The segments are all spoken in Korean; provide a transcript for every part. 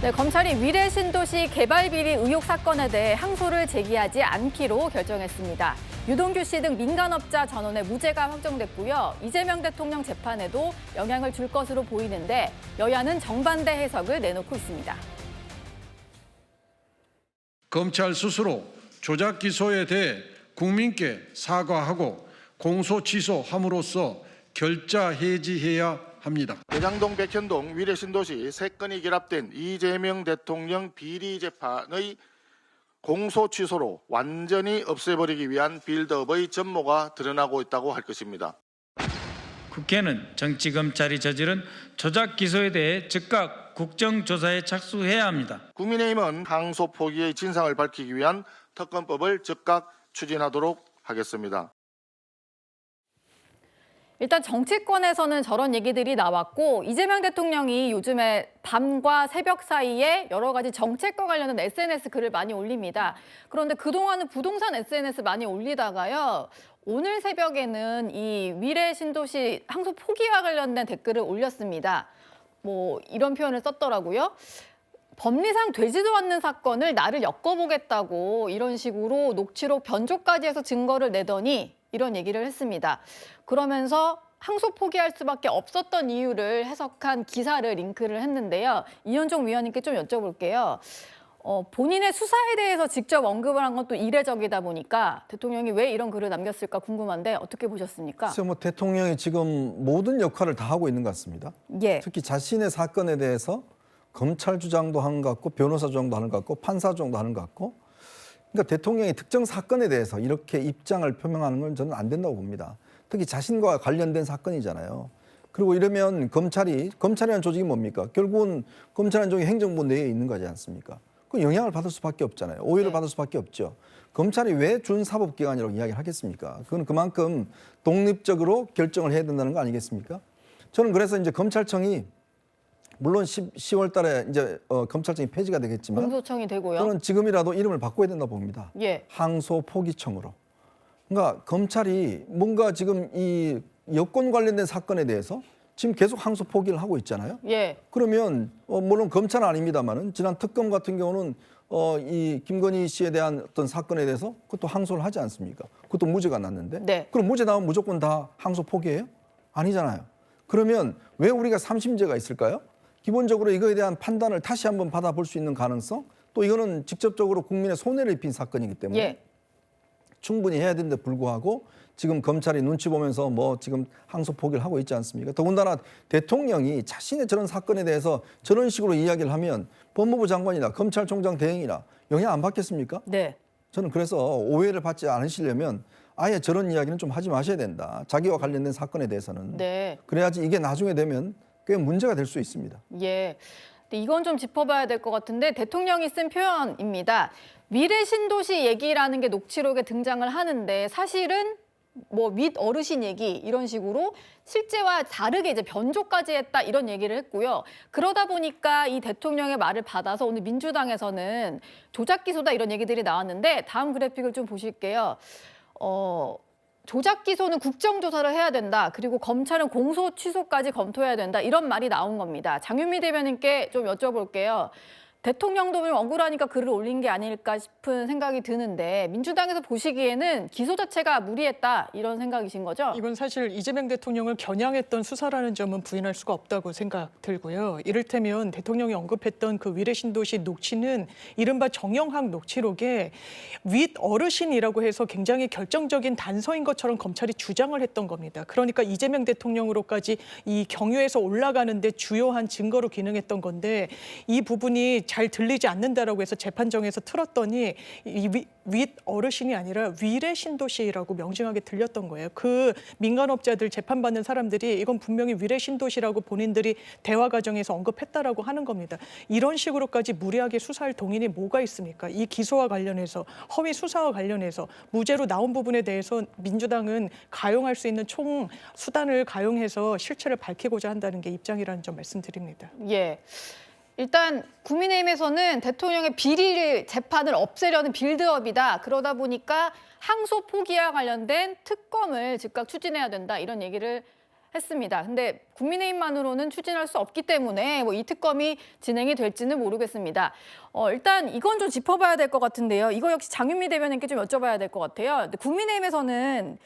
네, 검찰이 위례 신도시 개발 비리 의혹 사건에 대해 항소를 제기하지 않기로 결정했습니다. 유동규 씨 등 민간업자 전원의 무죄가 확정됐고요. 이재명 대통령 재판에도 영향을 줄 것으로 보이는데 여야는 정반대 해석을 내놓고 있습니다. 검찰 스스로 조작 기소에 대해 국민께 사과하고 공소 취소함으로써 결자 해지해야 합니다. 대장동, 백현동, 위례 신도시 3건이 결합된 이재명 대통령 비리 재판의 공소 취소로 완전히 없애버리기 위한 빌드업의 전모가 드러나고 있다고 할 것입니다. 국회는 정치검찰이 저지른 조작 기소에 대해 즉각 국정조사에 착수해야 합니다. 국민의힘은 항소 포기의 진상을 밝히기 위한 특검법을 즉각 추진하도록 하겠습니다. 일단 정치권에서는 저런 얘기들이 나왔고 이재명 대통령이 요즘에 밤과 새벽 사이에 여러 가지 정책과 관련된 SNS 글을 많이 올립니다. 그런데 그동안은 부동산 SNS 많이 올리다가요. 오늘 새벽에는 이 위례 신도시 항소 포기와 관련된 댓글을 올렸습니다. 뭐 이런 표현을 썼더라고요. 법리상 되지도 않는 사건을 나를 엮어보겠다고 이런 식으로 녹취록 변조까지 해서 증거를 내더니 이런 얘기를 했습니다. 그러면서 항소 포기할 수밖에 없었던 이유를 해석한 기사를 링크를 했는데요. 이현종 위원님께 좀 여쭤볼게요. 본인의 수사에 대해서 직접 언급을 한 건 또 이례적이다 보니까 대통령이 왜 이런 글을 남겼을까 궁금한데 어떻게 보셨습니까? 글쎄요, 뭐 대통령이 지금 모든 역할을 다 하고 있는 것 같습니다. 예. 특히 자신의 사건에 대해서 검찰 주장도 하는 것 같고 변호사 주장도 하는 것 같고 판사 주장도 하는 것 같고 그러니까 대통령이 특정 사건에 대해서 이렇게 입장을 표명하는 건 저는 안 된다고 봅니다. 특히 자신과 관련된 사건이잖아요. 그리고 이러면 검찰이라는 조직이 뭡니까? 결국은 검찰이라는 조직이 행정부 내에 있는 거지 않습니까? 그 영향을 받을 수밖에 없잖아요. 오해를 받을 수밖에 없죠. 검찰이 왜 준사법기관이라고 이야기를 하겠습니까? 그건 그만큼 독립적으로 결정을 해야 된다는 거 아니겠습니까? 저는 그래서 이제 검찰청이 물론 10월 달에 이제 검찰청이 폐지가 되겠지만 공소청이 되고요. 저는 지금이라도 이름을 바꿔야 된다고 봅니다. 예. 항소 포기청으로. 그러니까 검찰이 뭔가 지금 이 여권 관련된 사건에 대해서 지금 계속 항소 포기를 하고 있잖아요. 예. 그러면 물론 검찰은 아닙니다만은 지난 특검 같은 경우는 이 김건희 씨에 대한 어떤 사건에 대해서 그것도 항소를 하지 않습니까? 그것도 무죄가 났는데. 네. 그럼 무죄 나오면 무조건 다 항소 포기해요? 아니잖아요. 그러면 왜 우리가 3심제가 있을까요? 기본적으로 이거에 대한 판단을 다시 한번 받아볼 수 있는 가능성, 또 이거는 직접적으로 국민의 손해를 입힌 사건이기 때문에 예. 충분히 해야 되는데 불구하고 지금 검찰이 눈치 보면서 뭐 지금 항소 포기를 하고 있지 않습니까? 더군다나 대통령이 자신의 저런 사건에 대해서 저런 식으로 이야기를 하면 법무부 장관이나 검찰총장 대행이나 영향 안 받겠습니까? 네. 저는 그래서 오해를 받지 않으시려면 아예 저런 이야기는 좀 하지 마셔야 된다. 자기와 관련된 사건에 대해서는. 네. 그래야지 이게 나중에 되면 꽤 문제가 될 수 있습니다. 예. 근데 이건 좀 짚어봐야 될 것 같은데 대통령이 쓴 표현입니다. 위례 신도시 얘기라는 게 녹취록에 등장을 하는데 사실은 뭐 윗 어르신 얘기 이런 식으로 실제와 다르게 이제 변조까지 했다 이런 얘기를 했고요. 그러다 보니까 이 대통령의 말을 받아서 오늘 민주당에서는 조작 기소다 이런 얘기들이 나왔는데 다음 그래픽을 좀 보실게요. 조작 기소는 국정조사를 해야 된다. 그리고 검찰은 공소 취소까지 검토해야 된다. 이런 말이 나온 겁니다. 장윤미 대변인께 좀 여쭤볼게요. 대통령도 좀 억울하니까 글을 올린 게 아닐까 싶은 생각이 드는데 민주당에서 보시기에는 기소 자체가 무리했다 이런 생각이신 거죠? 이건 사실 이재명 대통령을 겨냥했던 수사라는 점은 부인할 수가 없다고 생각 들고요. 이를테면 대통령이 언급했던 그 위례 신도시 녹취는 이른바 정영학 녹취록에 윗 어르신이라고 해서 굉장히 결정적인 단서인 것처럼 검찰이 주장을 했던 겁니다. 그러니까 이재명 대통령으로까지 이 경유해서 올라가는 데 주요한 증거로 기능했던 건데 이 부분이 잘 들리지 않는다라고 해서 재판정에서 틀었더니 윗 어르신이 아니라 위례 신도시라고 명징하게 들렸던 거예요. 그 민간업자들 재판받는 사람들이 이건 분명히 위례 신도시라고 본인들이 대화 과정에서 언급했다라고 하는 겁니다. 이런 식으로까지 무리하게 수사할 동인이 뭐가 있습니까? 이 기소와 관련해서 허위 수사와 관련해서 무죄로 나온 부분에 대해서 민주당은 가용할 수 있는 총 수단을 가용해서 실체를 밝히고자 한다는 게 입장이라는 점 말씀드립니다. 예. 일단 국민의힘에서는 대통령의 비리 재판을 없애려는 빌드업이다. 그러다 보니까 항소 포기와 관련된 특검을 즉각 추진해야 된다. 이런 얘기를 했습니다. 근데 국민의힘만으로는 추진할 수 없기 때문에 뭐 이 특검이 진행이 될지는 모르겠습니다. 일단 이건 좀 짚어봐야 될 것 같은데요. 이거 역시 장윤미 대변인께 좀 여쭤봐야 될 것 같아요. 근데 국민의힘에서는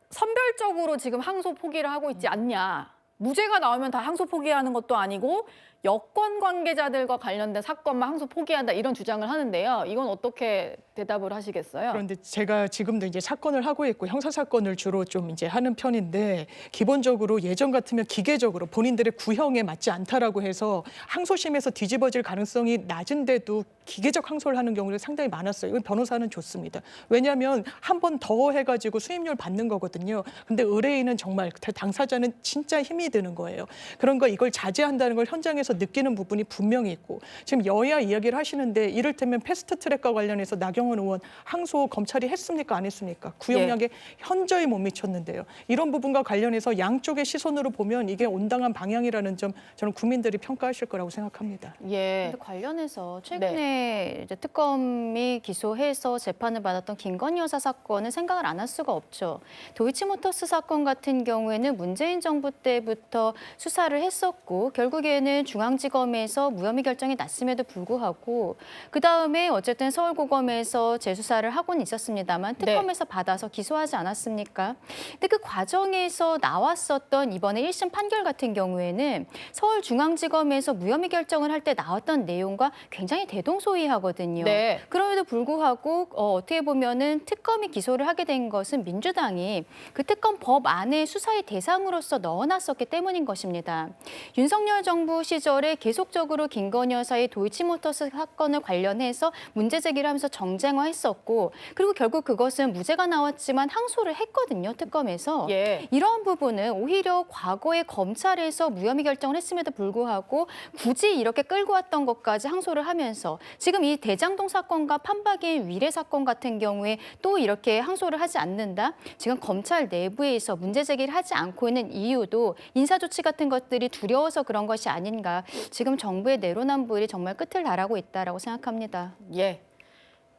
선별적으로 지금 항소 포기를 하고 있지 않냐. 무죄가 나오면 다 항소 포기하는 것도 아니고 여권 관계자들과 관련된 사건만 항소 포기한다 이런 주장을 하는데요. 이건 어떻게 대답을 하시겠어요? 그런데 제가 지금도 이제 사건을 하고 있고 형사 사건을 주로 좀 이제 하는 편인데 기본적으로 예전 같으면 기계적으로 본인들의 구형에 맞지 않다라고 해서 항소심에서 뒤집어질 가능성이 낮은데도 기계적 항소를 하는 경우가 상당히 많았어요. 이건 변호사는 좋습니다. 왜냐하면 한 번 더 해가지고 수임료를 받는 거거든요. 근데 의뢰인은 정말 당사자는 진짜 힘이 드는 거예요. 그런 거 이걸 자제한다는 걸 현장에서 느끼는 부분이 분명히 있고 지금 여야 이야기를 하시는데 이를테면 패스트트랙과 관련해서 나경원 의원 항소 검찰이 했습니까 안 했습니까? 구형량에 현저히 못 미쳤는데요. 이런 부분과 관련해서 양쪽의 시선으로 보면 이게 온당한 방향이라는 점 저는 국민들이 평가하실 거라고 생각합니다. 예. 근데 관련해서 최근에 이제 특검이 기소해서 재판을 받았던 김건희 여사 사건은 생각을 안 할 수가 없죠. 도이치모터스 사건 같은 경우에는 문재인 정부 때부터 수사를 했었고 결국에는 중앙지검에서 무혐의 결정이 났음에도 불구하고 그다음에 어쨌든 서울고검에서 재수사를 하고는 있었습니다만 특검에서 받아서 기소하지 않았습니까? 근데 그 과정에서 나왔었던 이번에 1심 판결 같은 경우에는 서울중앙지검에서 무혐의 결정을 할 때 나왔던 내용과 굉장히 대동소이하거든요. 네. 그럼에도 불구하고 어떻게 보면은 특검이 기소를 하게 된 것은 민주당이 그 특검 법 안에 수사의 대상으로서 넣어놨었기 때문인 것입니다. 윤석열 정부 시절에 계속적으로 김건희 여사의 도이치모터스 사건을 관련해서 문제 제기를 하면서 정쟁화했었고 그리고 결국 그것은 무죄가 나왔지만 항소를 했거든요. 특검에서. 예. 이러한 부분은 오히려 과거에 검찰에서 무혐의 결정을 했음에도 불구하고 굳이 이렇게 끌고 왔던 것까지 항소를 하면서 지금 이 대장동 사건과 판박인 위례 사건 같은 경우에 또 이렇게 항소를 하지 않는다. 지금 검찰 내부에서 문제 제기를 하지 않고 있는 이유도 인사조치 같은 것들이 두려워서 그런 것이 아닌가. 지금 정부의 내로남불이 정말 끝을 달하고 있다라고 생각합니다. 예.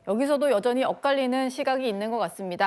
여기서도 여전히 엇갈리는 시각이 있는 것 같습니다.